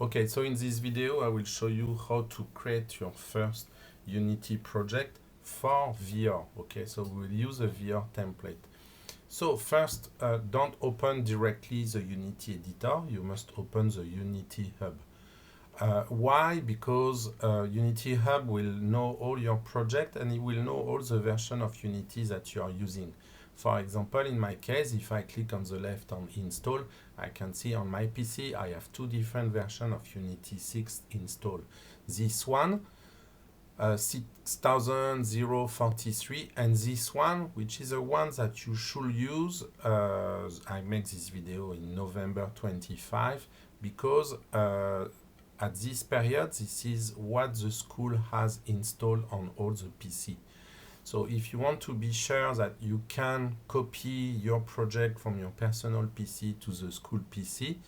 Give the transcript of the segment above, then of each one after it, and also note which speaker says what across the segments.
Speaker 1: Okay, so in this video, I will show you how to create your first Unity project for VR. Okay, so we'll use a VR template. So first, don't open directly the Unity editor. You must open the Unity Hub. Why? Because Unity Hub will know all your project and it will know all the version of Unity that you are using. For example, in my case, if I click on the left on install, I can see on my PC I have two different versions of Unity 6 installed. This one, 6043, and this one, which is the one that you should use. I make this video in November 25 because at this period, this is what the school has installed on all the PC. So if you want to be sure that you can copy your project from your personal PC to the school PC,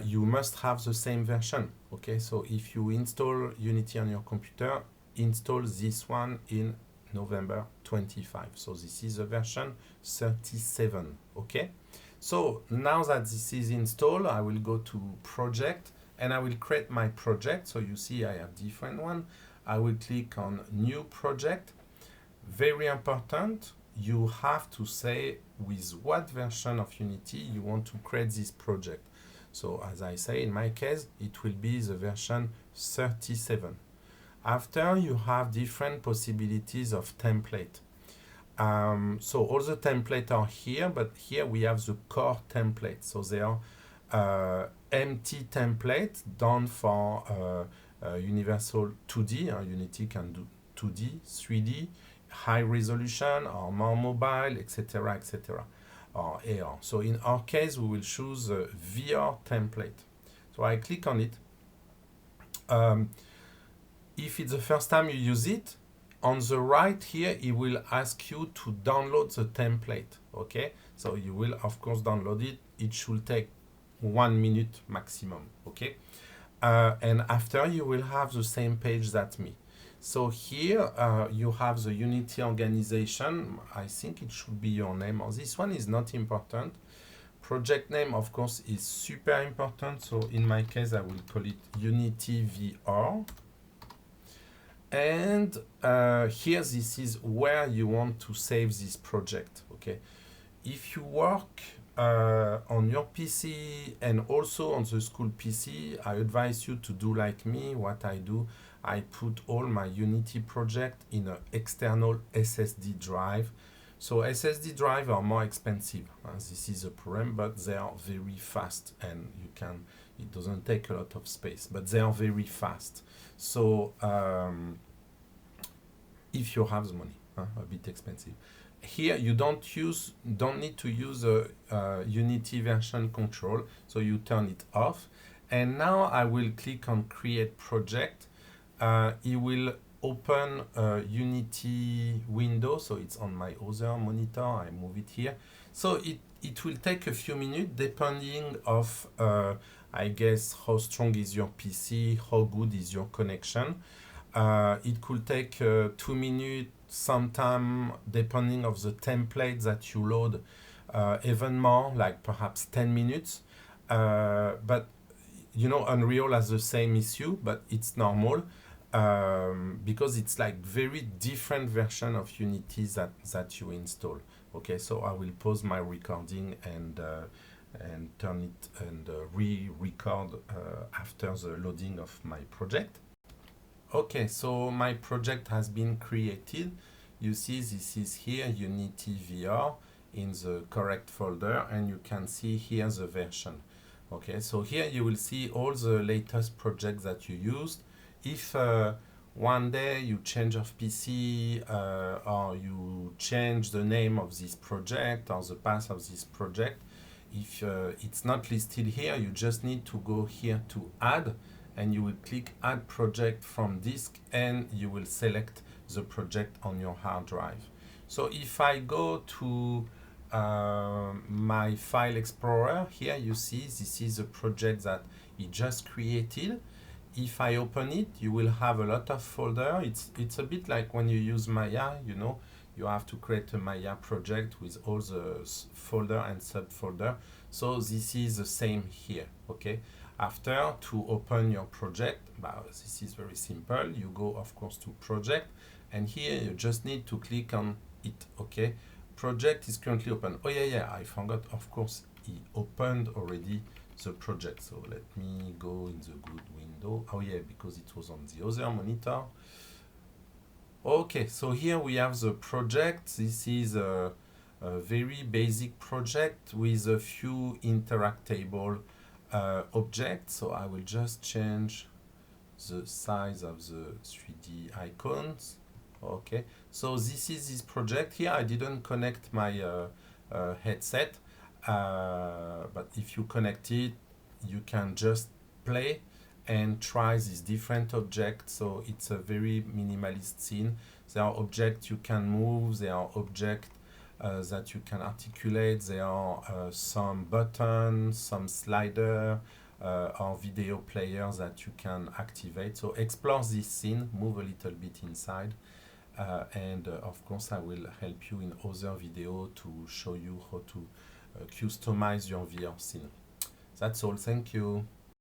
Speaker 1: you must have the same version. Okay, so if you install Unity on your computer, install this one in November 25. So this is the version 37. Okay, so now that this is installed, I will go to project and I will create my project. So you see I have different one. I will click on new project. Very important, you have to say with what version of Unity you want to create this project. So as I say, in my case, it will be the version 37. After, you have different possibilities of template. So all the templates are here, but here we have the core template. So they are empty template done for universal 2D. Unity can do 2D, 3D, high resolution or more mobile, etc., etc., or AR. So in our case, we will choose a VR template. So I click on it. If it's the first time you use it, on the right here, it will ask you to download the template. Okay, so you will of course download it. It should take 1 minute maximum. Okay, and after you will have the same page that me. So here you have the Unity organization. I think it should be your name, or this one is not important. Project name, of course, is super important. So in my case, I will call it Unity VR. And here, this is where you want to save this project. Okay, if you work on your PC and also on the school PC, I advise you to do like me. What I do, I put all my Unity project in an external SSD drive. So SSD drives are more expensive. This is a problem, but they are very fast and it doesn't take a lot of space, but they are very fast. So if you have the money, a bit expensive. Here you don't need to use a Unity version control, so you turn it off. And now I will click on create project. It will open a Unity window, so it's on my other monitor. I move it here. So it will take a few minutes depending of I guess how strong is your PC, how good is your connection. It could take 2 minutes, sometime depending of the template that you load, even more, like perhaps 10 minutes. But you know, Unreal has the same issue, but it's normal because it's like very different version of Unity that you install. Okay, so I will pause my recording and turn it and re-record after the loading of my project. Okay, so my project has been created. You see this is here, Unity VR in the correct folder, and you can see here the version. Okay, so here you will see all the latest projects that you used. If one day you change of PC or you change the name of this project or the path of this project, if it's not listed here, you just need to go here to add, and you will click add project from disk and you will select the project on your hard drive. So if I go to my file explorer, here you see this is a project that it just created. If I open it, you will have a lot of folder. It's a bit like when you use Maya, you know, you have to create a Maya project with all the folder and subfolder. So this is the same here. Okay, After, to open your project, this is very simple. You go, of course, to project, and here you just need to click on it. Okay, project is currently open. Oh yeah, I forgot, of course, he opened already the project. So let me go in the good window. Oh yeah, because it was on the other monitor. Okay, so here we have the project. This is a very basic project with a few interactable objects. So I will just change the size of the 3D icons. Okay, so this is this project here. I didn't connect my headset, but if you connect it, you can just play and try these different objects. So it's a very minimalist scene. There are objects you can move, there are objects that you can articulate, there are some buttons, some slider, or video players that you can activate. So explore this scene, move a little bit inside, and of course I will help you in other video to show you how to customize your VR scene. That's all. Thank you.